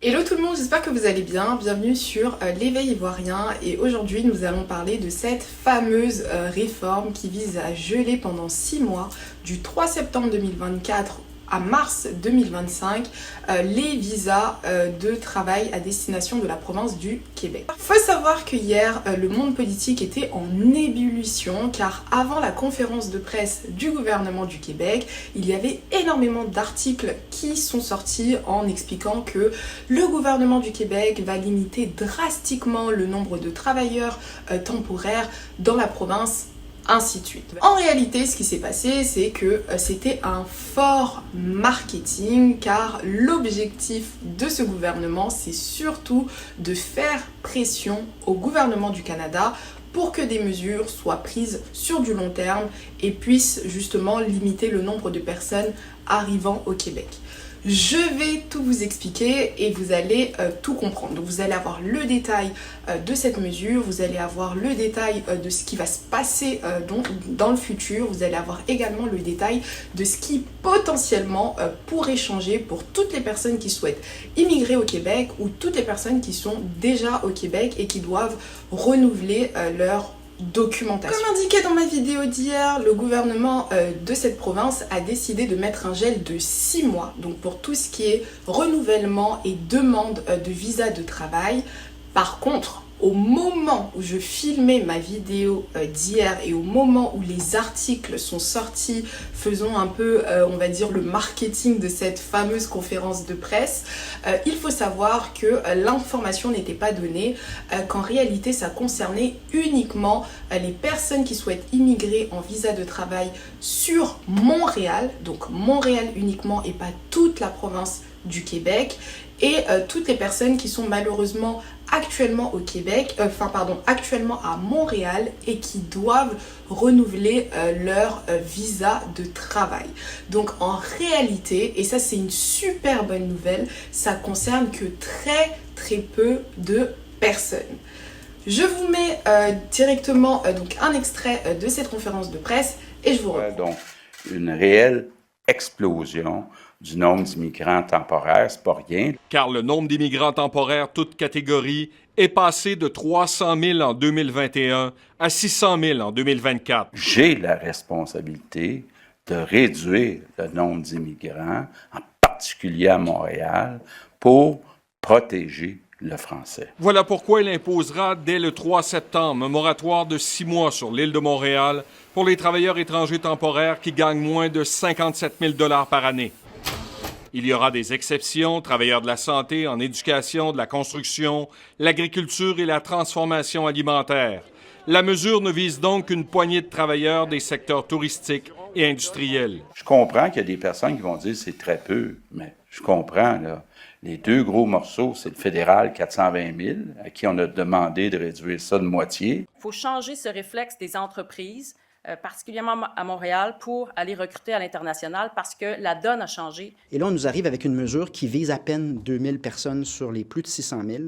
Hello tout le monde, j'espère que vous allez bien. Bienvenue sur l'éveil ivoirien et aujourd'hui nous allons parler de cette fameuse réforme qui vise à geler pendant 6 mois du 3 septembre 2024 à mars 2025 les visas de travail à destination de la province du Québec. Faut savoir que hier le monde politique était en ébullition car avant la conférence de presse du gouvernement du Québec, il y avait énormément d'articles qui sont sortis en expliquant que le gouvernement du Québec va limiter drastiquement le nombre de travailleurs temporaires dans la province, ainsi de suite. En réalité, ce qui s'est passé, c'est que c'était un fort marketing car l'objectif de ce gouvernement, c'est surtout de faire pression au gouvernement du Canada pour que des mesures soient prises sur du long terme et puissent justement limiter le nombre de personnes arrivant au Québec. Je vais tout vous expliquer et vous allez tout comprendre. Donc vous allez avoir le détail de cette mesure, vous allez avoir le détail de ce qui va se passer dans le futur, vous allez avoir également le détail de ce qui potentiellement pourrait changer pour toutes les personnes qui souhaitent immigrer au Québec ou toutes les personnes qui sont déjà au Québec et qui doivent renouveler leur documentation. Comme indiqué dans ma vidéo d'hier, le gouvernement de cette province a décidé de mettre un gel de 6 mois, donc pour tout ce qui est renouvellement et demande de visa de travail. Par contre, au moment où je filmais ma vidéo d'hier et au moment où les articles sont sortis, faisant un peu, on va dire, le marketing de cette fameuse conférence de presse, il faut savoir que l'information n'était pas donnée, qu'en réalité ça concernait uniquement les personnes qui souhaitent immigrer en visa de travail sur Montréal, donc Montréal uniquement et pas toute la province du Québec, et toutes les personnes qui sont malheureusement actuellement au Québec, actuellement à Montréal et qui doivent renouveler leur visa de travail. Donc en réalité, et ça c'est une super bonne nouvelle, ça concerne que très peu de personnes. Je vous mets directement donc un extrait de cette conférence de presse et je vous reprends. Donc une réelle explosion du nombre d'immigrants temporaires, c'est pas rien. Car le nombre d'immigrants temporaires, toutes catégories, est passé de 300 000 en 2021 à 600 000 en 2024. J'ai la responsabilité de réduire le nombre d'immigrants, en particulier à Montréal, pour protéger le français. Voilà pourquoi il imposera dès le 3 septembre un moratoire de 6 mois sur l'île de Montréal pour les travailleurs étrangers temporaires qui gagnent moins de 57 000 $ par année. Il y aura des exceptions, travailleurs de la santé, en éducation, de la construction, l'agriculture et la transformation alimentaire. La mesure ne vise donc qu'une poignée de travailleurs des secteurs touristiques et industriels. Je comprends qu'il y a des personnes qui vont dire que c'est très peu, mais je comprends, là. Les deux gros morceaux, c'est le fédéral 420 000, à qui on a demandé de réduire ça de moitié. Il faut changer ce réflexe des entreprises, particulièrement à Montréal, pour aller recruter à l'international parce que la donne a changé. Et là, on nous arrive avec une mesure qui vise à peine 2000 personnes sur les plus de 600 000.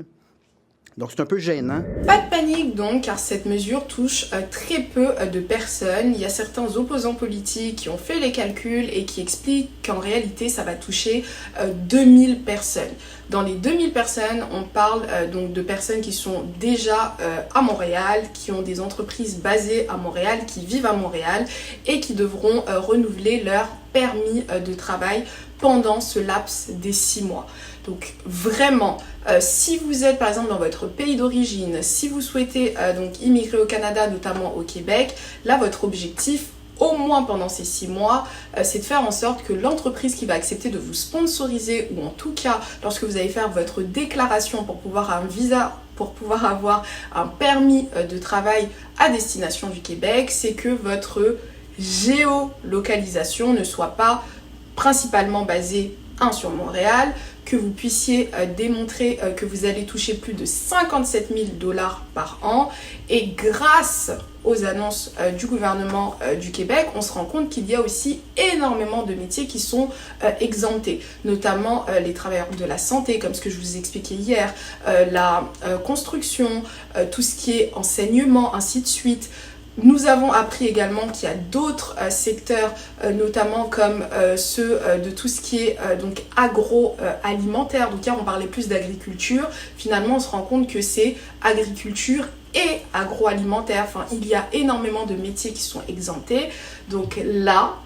Donc, c'est un peu gênant. Pas de panique donc, car cette mesure touche très peu de personnes. Il y a certains opposants politiques qui ont fait les calculs et qui expliquent qu'en réalité, ça va toucher 2000 personnes. Dans les 2000 personnes, on parle donc de personnes qui sont déjà à Montréal, qui ont des entreprises basées à Montréal, qui vivent à Montréal et qui devront renouveler leur permis de travail pendant ce laps des 6 mois. Donc vraiment, si vous êtes par exemple dans votre pays d'origine, si vous souhaitez donc immigrer au Canada, notamment au Québec, là votre objectif, au moins pendant ces 6 mois, c'est de faire en sorte que l'entreprise qui va accepter de vous sponsoriser, ou en tout cas lorsque vous allez faire votre déclaration pour pouvoir avoir un visa, pour pouvoir avoir un permis de travail à destination du Québec, c'est que votre géolocalisation ne soit pas principalement basée sur Montréal, que vous puissiez démontrer que vous allez toucher plus de 57 000 $ par an. Et grâce aux annonces du gouvernement du Québec, on se rend compte qu'il y a aussi énormément de métiers qui sont exemptés, notamment les travailleurs de la santé, comme ce que je vous expliquais hier, la construction, tout ce qui est enseignement, ainsi de suite. Nous avons appris également qu'il y a d'autres secteurs, notamment comme ceux de tout ce qui est donc agroalimentaire. Donc hier on parlait plus d'agriculture. Finalement on se rend compte que c'est agriculture et agroalimentaire. Enfin, il y a énormément de métiers qui sont exemptés. Donc là,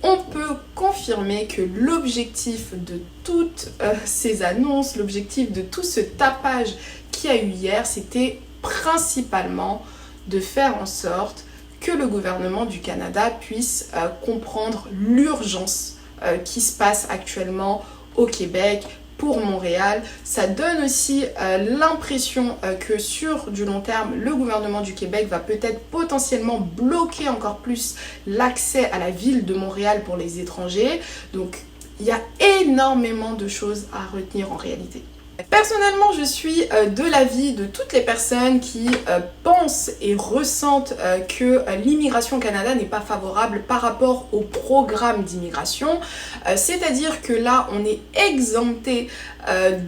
on peut confirmer que l'objectif de toutes ces annonces, l'objectif de tout ce tapage qu'il y a eu hier, c'était principalement de faire en sorte que le gouvernement du Canada puisse comprendre l'urgence qui se passe actuellement au Québec, pour Montréal. Ça donne aussi l'impression que sur du long terme, le gouvernement du Québec va peut-être potentiellement bloquer encore plus l'accès à la ville de Montréal pour les étrangers. Donc, il y a énormément de choses à retenir en réalité. Personnellement, je suis de l'avis de toutes les personnes qui pensent et ressentent que l'immigration au Canada n'est pas favorable par rapport au programme d'immigration. C'est-à-dire que là, on est exempté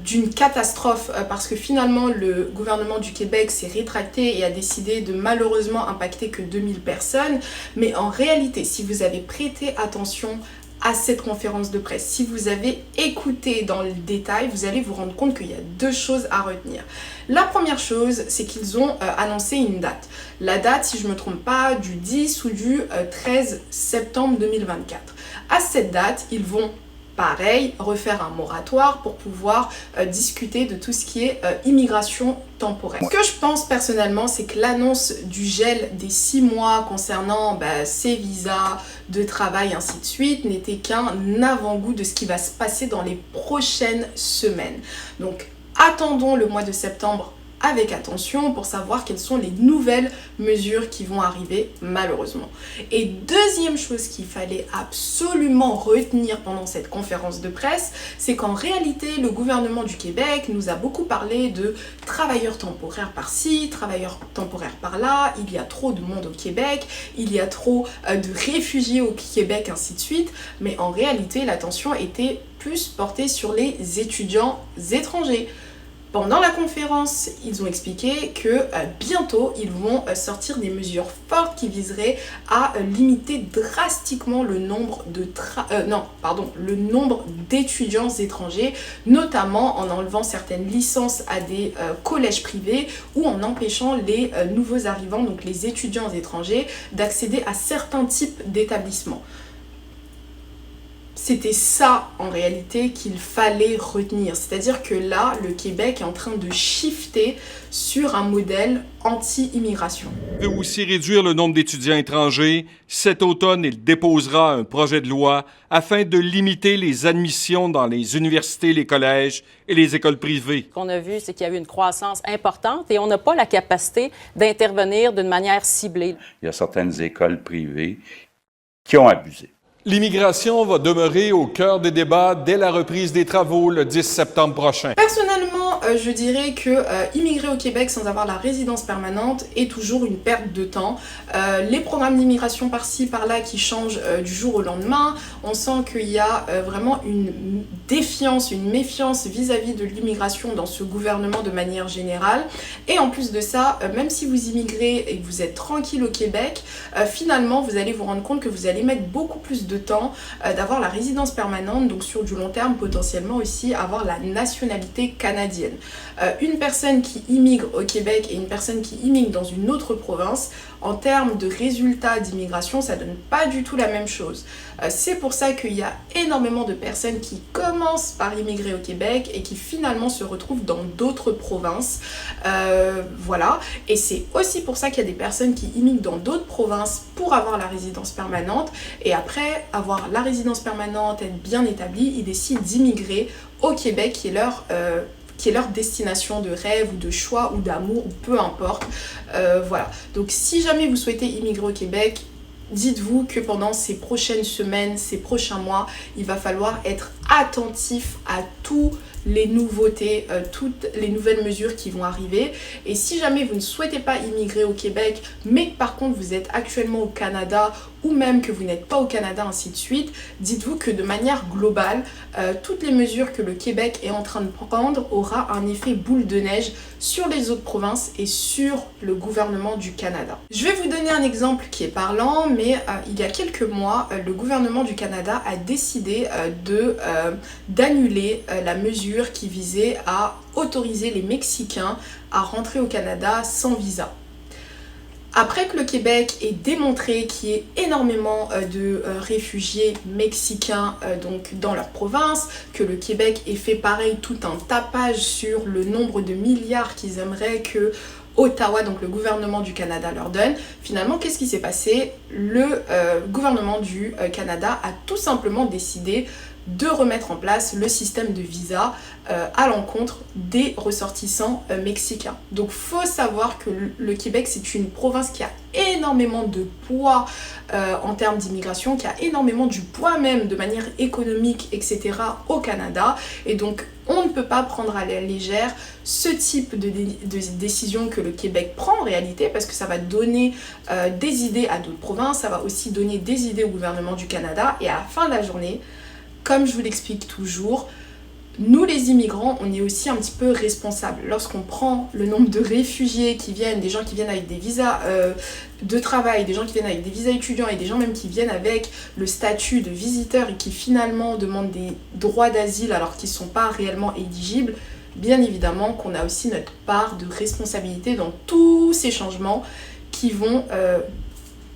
d'une catastrophe parce que finalement, le gouvernement du Québec s'est rétracté et a décidé de malheureusement impacter que 2000 personnes. Mais en réalité, si vous avez prêté attention à cette conférence de presse, si vous avez écouté dans le détail, vous allez vous rendre compte qu'il y a deux choses à retenir. La première chose, c'est qu'ils ont annoncé une date. La date, si je ne me trompe pas, du 10 ou du 13 septembre 2024. À cette date, ils vont pareil, refaire un moratoire pour pouvoir discuter de tout ce qui est immigration temporaire. Ce que je pense personnellement, c'est que l'annonce du gel des 6 mois concernant ces visas de travail, ainsi de suite, n'était qu'un avant-goût de ce qui va se passer dans les prochaines semaines. Donc, attendons le mois de septembre avec attention pour savoir quelles sont les nouvelles mesures qui vont arriver malheureusement. Et deuxième chose qu'il fallait absolument retenir pendant cette conférence de presse, c'est qu'en réalité le gouvernement du Québec nous a beaucoup parlé de travailleurs temporaires par-ci, travailleurs temporaires par-là, il y a trop de monde au Québec, il y a trop de réfugiés au Québec, ainsi de suite, mais en réalité l'attention était plus portée sur les étudiants étrangers. Pendant la conférence, ils ont expliqué que bientôt, ils vont sortir des mesures fortes qui viseraient à limiter drastiquement le nombre d'étudiants étrangers, notamment en enlevant certaines licences à des collèges privés ou en empêchant les nouveaux arrivants, donc les étudiants étrangers, d'accéder à certains types d'établissements. C'était ça, en réalité, qu'il fallait retenir. C'est-à-dire que là, le Québec est en train de shifter sur un modèle anti-immigration. Il veut aussi réduire le nombre d'étudiants étrangers. Cet automne, il déposera un projet de loi afin de limiter les admissions dans les universités, les collèges et les écoles privées. Ce qu'on a vu, c'est qu'il y a eu une croissance importante et on n'a pas la capacité d'intervenir d'une manière ciblée. Il y a certaines écoles privées qui ont abusé. L'immigration va demeurer au cœur des débats dès la reprise des travaux le 10 septembre prochain. Personnellement, je dirais que immigrer au Québec sans avoir la résidence permanente est toujours une perte de temps. Les programmes d'immigration par-ci, par-là qui changent du jour au lendemain, on sent qu'il y a vraiment une défiance, une méfiance vis-à-vis de l'immigration dans ce gouvernement de manière générale. Et en plus de ça, même si vous immigrez et que vous êtes tranquille au Québec, finalement, vous allez vous rendre compte que vous allez mettre beaucoup plus de temps d'avoir la résidence permanente, donc sur du long terme, potentiellement aussi avoir la nationalité canadienne. Une personne qui immigre au Québec et une personne qui immigre dans une autre province, en termes de résultats d'immigration, ça donne pas du tout la même chose. C'est pour ça qu'il y a énormément de personnes qui commencent par immigrer au Québec et qui finalement se retrouvent dans d'autres provinces. Voilà. Et c'est aussi pour ça qu'il y a des personnes qui immigrent dans d'autres provinces pour avoir la résidence permanente. Et après avoir la résidence permanente, être bien établie, ils décident d'immigrer au Québec, qui est leur destination de rêve ou de choix ou d'amour ou peu importe. Voilà. Donc si jamais vous souhaitez immigrer au Québec, dites-vous que pendant ces prochaines semaines, ces prochains mois, il va falloir être attentif à toutes les nouveautés, toutes les nouvelles mesures qui vont arriver. Et si jamais vous ne souhaitez pas immigrer au Québec, mais que par contre vous êtes actuellement au Canada ou même que vous n'êtes pas au Canada, ainsi de suite, dites-vous que de manière globale, toutes les mesures que le Québec est en train de prendre aura un effet boule de neige sur les autres provinces et sur le gouvernement du Canada. Je vais vous donner un exemple qui est parlant, mais il y a quelques mois, le gouvernement du Canada a décidé d'annuler la mesure qui visait à autoriser les Mexicains à rentrer au Canada sans visa. Après que le Québec ait démontré qu'il y ait énormément de réfugiés mexicains donc dans leur province, que le Québec ait fait pareil tout un tapage sur le nombre de milliards qu'ils aimeraient que Ottawa, donc le gouvernement du Canada, leur donne, finalement qu'est-ce qui s'est passé? Le gouvernement du Canada a tout simplement décidé de remettre en place le système de visa à l'encontre des ressortissants mexicains. Donc faut savoir que le Québec, c'est une province qui a énormément de poids en termes d'immigration, qui a énormément du poids même de manière économique, etc. au Canada. Et donc on ne peut pas prendre à la légère ce type de décision que le Québec prend en réalité, parce que ça va donner des idées à d'autres provinces, ça va aussi donner des idées au gouvernement du Canada, et à la fin de la journée, comme je vous l'explique toujours, nous les immigrants, on est aussi un petit peu responsables. Lorsqu'on prend le nombre de réfugiés qui viennent, des gens qui viennent avec des visas de travail, des gens qui viennent avec des visas étudiants et des gens même qui viennent avec le statut de visiteur et qui finalement demandent des droits d'asile alors qu'ils ne sont pas réellement éligibles, bien évidemment qu'on a aussi notre part de responsabilité dans tous ces changements qui vont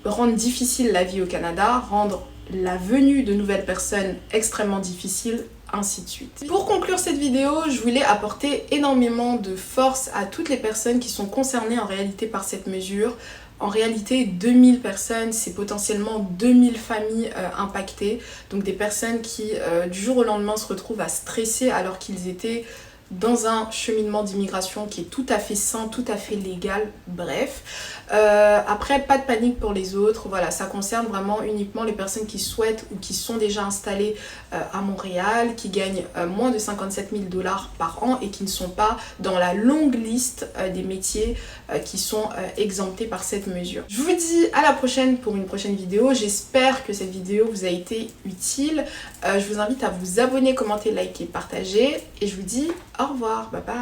rendre difficile la vie au Canada, rendre la venue de nouvelles personnes extrêmement difficile, ainsi de suite. Pour conclure cette vidéo, je voulais apporter énormément de force à toutes les personnes qui sont concernées en réalité par cette mesure. En réalité, 2000 personnes, c'est potentiellement 2000 familles impactées. Donc des personnes qui, du jour au lendemain, se retrouvent à stresser alors qu'ils étaient dans un cheminement d'immigration qui est tout à fait sain, tout à fait légal, bref. Après, pas de panique pour les autres, voilà, ça concerne vraiment uniquement les personnes qui souhaitent ou qui sont déjà installées à Montréal, qui gagnent moins de 57 000 $ par an et qui ne sont pas dans la longue liste des métiers qui sont exemptés par cette mesure. Je vous dis à la prochaine pour une prochaine vidéo, j'espère que cette vidéo vous a été utile. Je vous invite à vous abonner, commenter, liker, partager et je vous dis au revoir, bye bye.